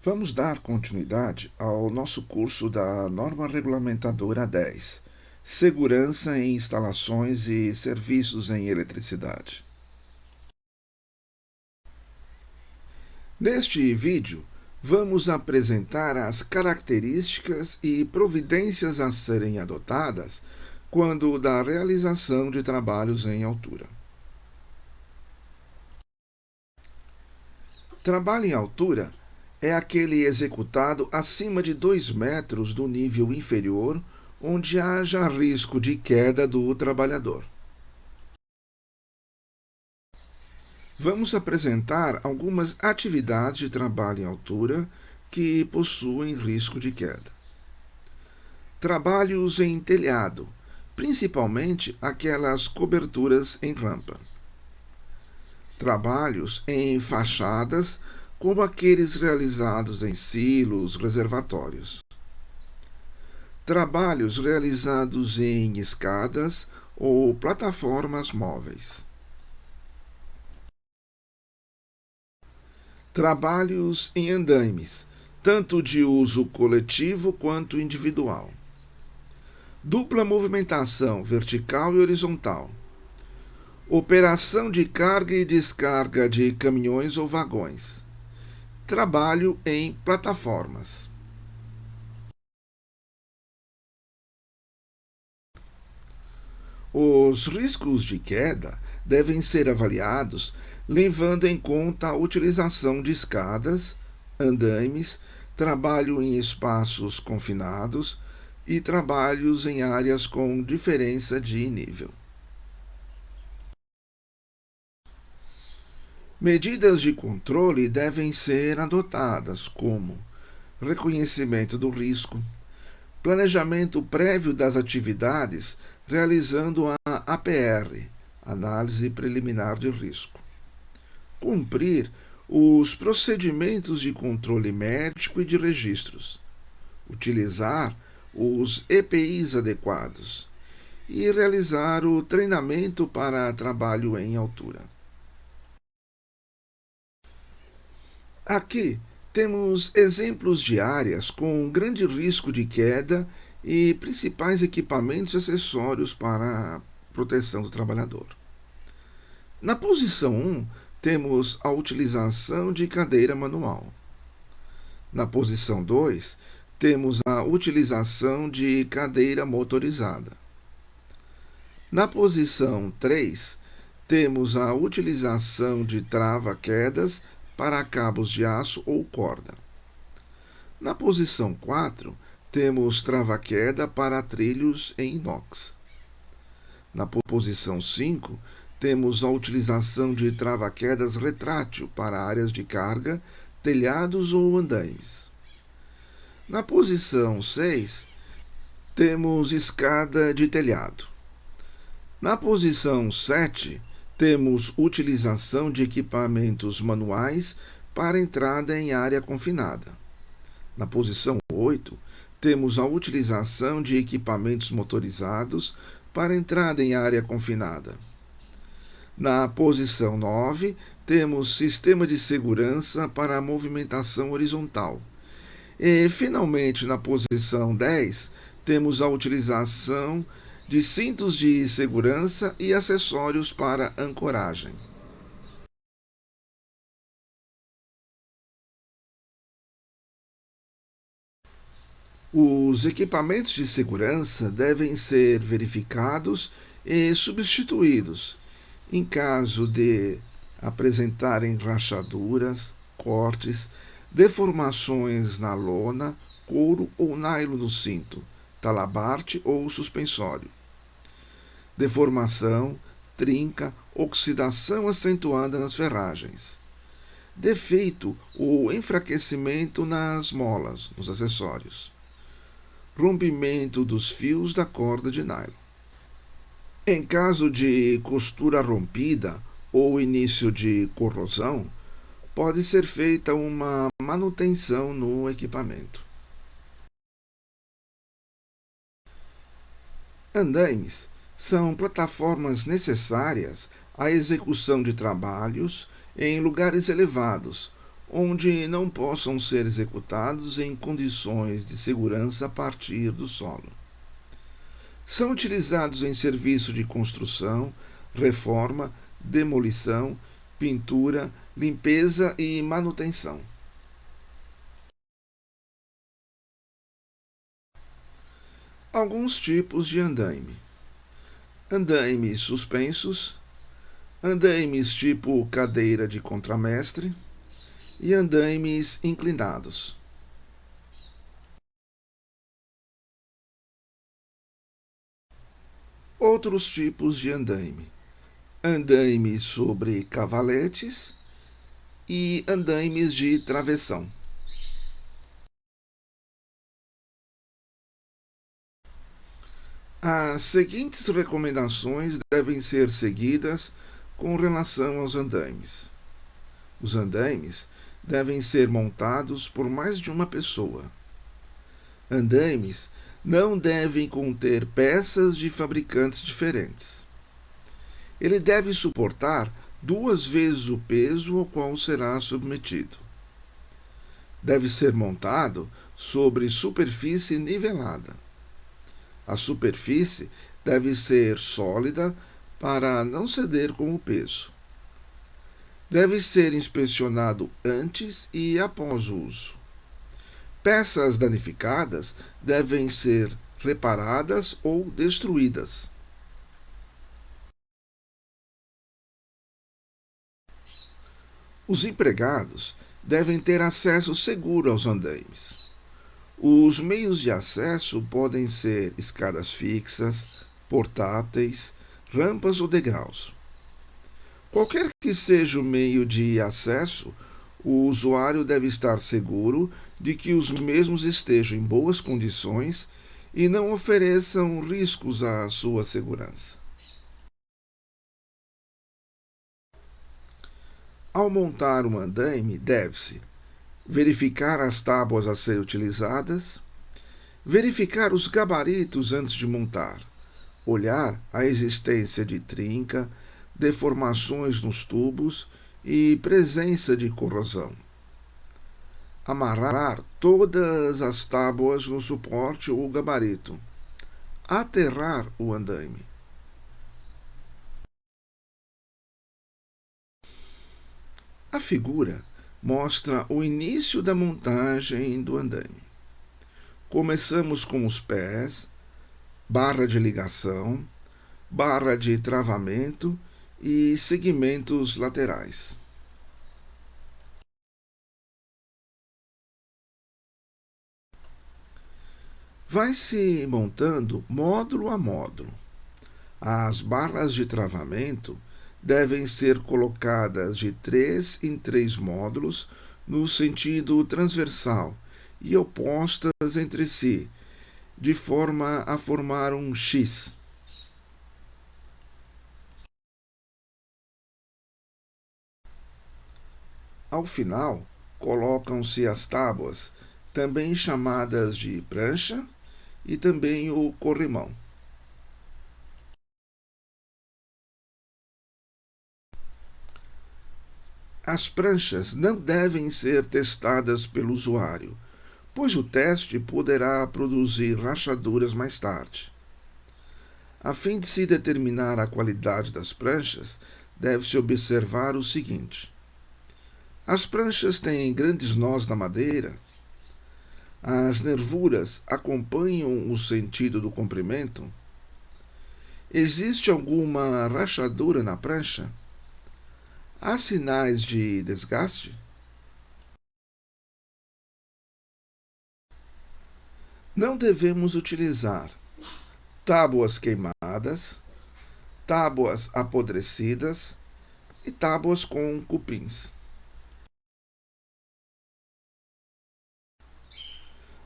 Vamos dar continuidade ao nosso curso da Norma Regulamentadora 10, Segurança em Instalações e Serviços em Eletricidade. Neste vídeo, vamos apresentar as características e providências a serem adotadas quando da realização de trabalhos em altura. Trabalho em altura é aquele executado acima de 2 metros do nível inferior, onde haja risco de queda do trabalhador. Vamos apresentar algumas atividades de trabalho em altura que possuem risco de queda. Trabalhos em telhado, principalmente aquelas coberturas em rampa. Trabalhos em fachadas, como aqueles realizados em silos, reservatórios. Trabalhos realizados em escadas ou plataformas móveis. Trabalhos em andaimes, tanto de uso coletivo quanto individual. Dupla movimentação vertical e horizontal. Operação de carga e descarga de caminhões ou vagões. Trabalho em plataformas. Os riscos de queda devem ser avaliados levando em conta a utilização de escadas, andaimes, trabalho em espaços confinados e trabalhos em áreas com diferença de nível. Medidas de controle devem ser adotadas, como reconhecimento do risco, planejamento prévio das atividades, realizando a APR, Análise Preliminar de Risco, cumprir os procedimentos de controle médico e de registros, utilizar os EPIs adequados e realizar o treinamento para trabalho em altura. Aqui temos exemplos de áreas com grande risco de queda e principais equipamentos e acessórios para a proteção do trabalhador. Na posição 1, temos a utilização de cadeira manual. Na posição 2, temos a utilização de cadeira motorizada. Na posição 3, temos a utilização de trava-quedas para cabos de aço ou corda. Na posição 4, temos trava-queda para trilhos em inox. Na posição 5, temos a utilização de trava-quedas retrátil para áreas de carga, telhados ou andaimes. Na posição 6, temos escada de telhado. Na posição 7, temos utilização de equipamentos manuais para entrada em área confinada. Na posição 8, temos a utilização de equipamentos motorizados para entrada em área confinada. Na posição 9, temos sistema de segurança para a movimentação horizontal. E, finalmente, na posição 10, temos a utilização de cintos de segurança e acessórios para ancoragem. Os equipamentos de segurança devem ser verificados e substituídos em caso de apresentarem rachaduras, cortes, deformações na lona, couro ou nylon do cinto, talabarte ou suspensório. Deformação, trinca, oxidação acentuada nas ferragens. Defeito ou enfraquecimento nas molas, nos acessórios. Rompimento dos fios da corda de nylon. Em caso de costura rompida ou início de corrosão, pode ser feita uma manutenção no equipamento. Andaimes são plataformas necessárias à execução de trabalhos em lugares elevados, onde não possam ser executados em condições de segurança a partir do solo. São utilizados em serviço de construção, reforma, demolição, pintura, limpeza e manutenção. Alguns tipos de andaime: andaimes suspensos, andaimes tipo cadeira de contramestre e andaimes inclinados. Outros tipos de andaime: andaime sobre cavaletes e andaimes de travessão. As seguintes recomendações devem ser seguidas com relação aos andaimes. Os andaimes devem ser montados por mais de uma pessoa. Andaimes não devem conter peças de fabricantes diferentes. Ele deve suportar 2 vezes o peso ao qual será submetido. Deve ser montado sobre superfície nivelada. A superfície deve ser sólida para não ceder com o peso. Deve ser inspecionado antes e após o uso. Peças danificadas devem ser reparadas ou destruídas. Os empregados devem ter acesso seguro aos andaimes. Os meios de acesso podem ser escadas fixas, portáteis, rampas ou degraus. Qualquer que seja o meio de acesso, o usuário deve estar seguro de que os mesmos estejam em boas condições e não ofereçam riscos à sua segurança. Ao montar um andaime, deve-se verificar as tábuas a serem utilizadas, verificar os gabaritos antes de montar, olhar a existência de trinca, deformações nos tubos e presença de corrosão. Amarrar todas as tábuas no suporte ou gabarito. Aterrar o andaime. A figura mostra o início da montagem do andaime. Começamos com os pés, barra de ligação, barra de travamento e segmentos laterais. Vai-se montando módulo a módulo. As barras de travamento devem ser colocadas de 3 em 3 módulos no sentido transversal e opostas entre si, de forma a formar um X. Ao final, colocam-se as tábuas, também chamadas de prancha, e também o corrimão. As pranchas não devem ser testadas pelo usuário, pois o teste poderá produzir rachaduras mais tarde. A fim de se determinar a qualidade das pranchas, deve-se observar o seguinte: as pranchas têm grandes nós na madeira, as nervuras acompanham o sentido do comprimento, existe alguma rachadura na prancha? Há sinais de desgaste? Não devemos utilizar tábuas queimadas, tábuas apodrecidas e tábuas com cupins.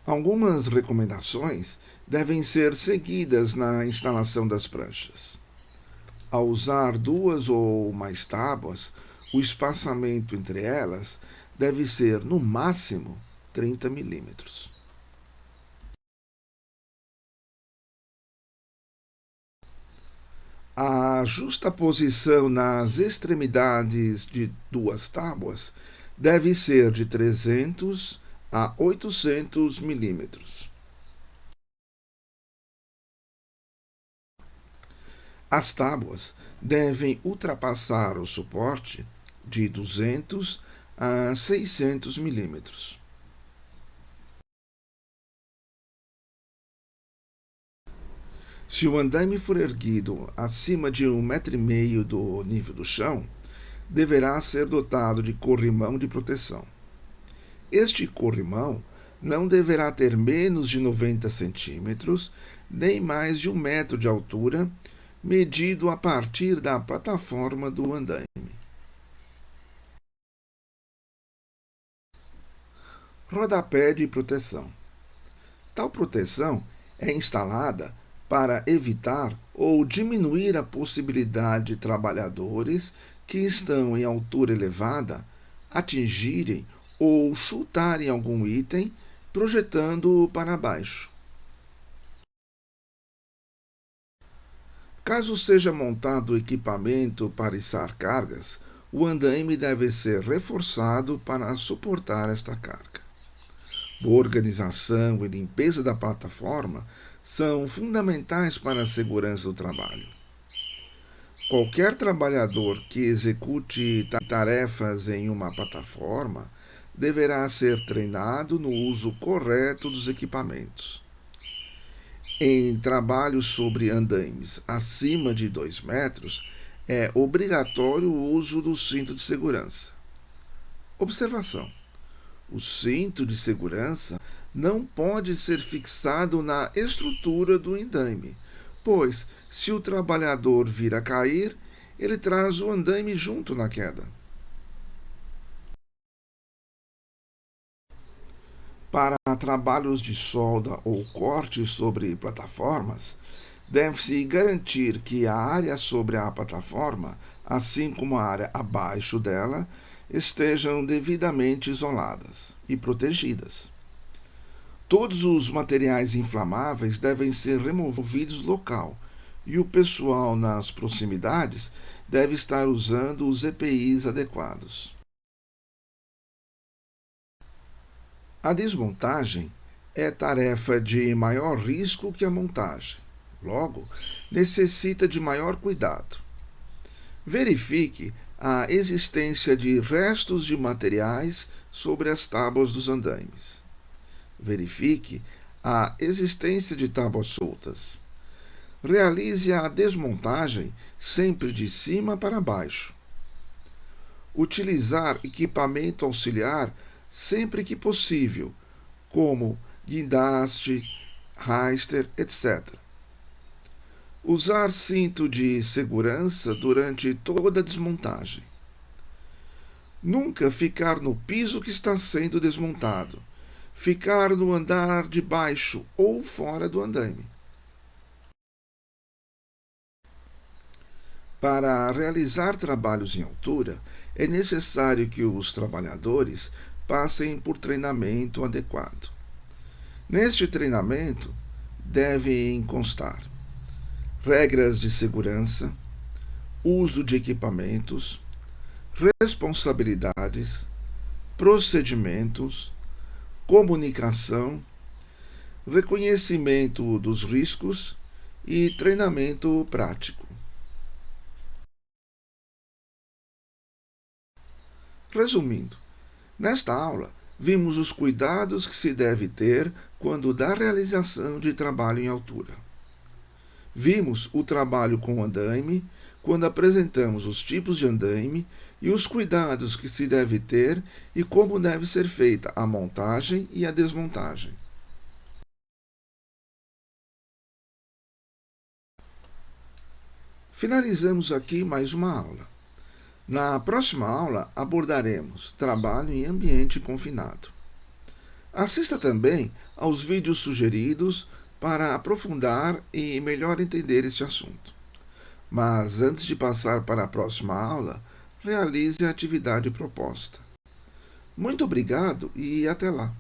Algumas recomendações devem ser seguidas na instalação das pranchas. Ao usar 2 ou mais tábuas, o espaçamento entre elas deve ser, no máximo, 30 milímetros. A justaposição nas extremidades de 2 tábuas deve ser de 300 a 800 milímetros. As tábuas devem ultrapassar o suporte de 200 a 600 milímetros. Se o andaime for erguido acima de 1,5 m do nível do chão, deverá ser dotado de corrimão de proteção. Este corrimão não deverá ter menos de 90 centímetros, nem mais de 1 metro de altura, medido a partir da plataforma do andaime. Rodapé de proteção. Tal proteção é instalada para evitar ou diminuir a possibilidade de trabalhadores que estão em altura elevada atingirem ou chutarem algum item, projetando-o para baixo. Caso seja montado equipamento para içar cargas, o andaime deve ser reforçado para suportar esta carga. Boa organização e limpeza da plataforma são fundamentais para a segurança do trabalho. Qualquer trabalhador que execute tarefas em uma plataforma deverá ser treinado no uso correto dos equipamentos. Em trabalhos sobre andaimes acima de 2 metros, é obrigatório o uso do cinto de segurança. Observação: o cinto de segurança não pode ser fixado na estrutura do andaime, pois, se o trabalhador vir a cair, ele traz o andaime junto na queda. Para trabalhos de solda ou corte sobre plataformas, deve-se garantir que a área sobre a plataforma, assim como a área abaixo dela, estejam devidamente isoladas e protegidas. Todos os materiais inflamáveis devem ser removidos local e o pessoal nas proximidades deve estar usando os EPIs adequados. A desmontagem é tarefa de maior risco que a montagem. Logo, necessita de maior cuidado. Verifique a existência de restos de materiais sobre as tábuas dos andaimes. Verifique a existência de tábuas soltas. Realize a desmontagem sempre de cima para baixo. Utilizar equipamento auxiliar sempre que possível, como guindaste, raster, etc. Usar cinto de segurança durante toda a desmontagem. Nunca ficar no piso que está sendo desmontado. Ficar no andar de baixo ou fora do andaime. Para realizar trabalhos em altura, é necessário que os trabalhadores passem por treinamento adequado. Neste treinamento, devem constar regras de segurança, uso de equipamentos, responsabilidades, procedimentos, comunicação, reconhecimento dos riscos e treinamento prático. Resumindo, nesta aula, vimos os cuidados que se deve ter quando da realização de trabalho em altura. Vimos o trabalho com andaime, quando apresentamos os tipos de andaime e os cuidados que se deve ter e como deve ser feita a montagem e a desmontagem. Finalizamos aqui mais uma aula. Na próxima aula abordaremos trabalho em ambiente confinado. Assista também aos vídeos sugeridos para aprofundar e melhor entender este assunto. Mas antes de passar para a próxima aula, realize a atividade proposta. Muito obrigado e até lá!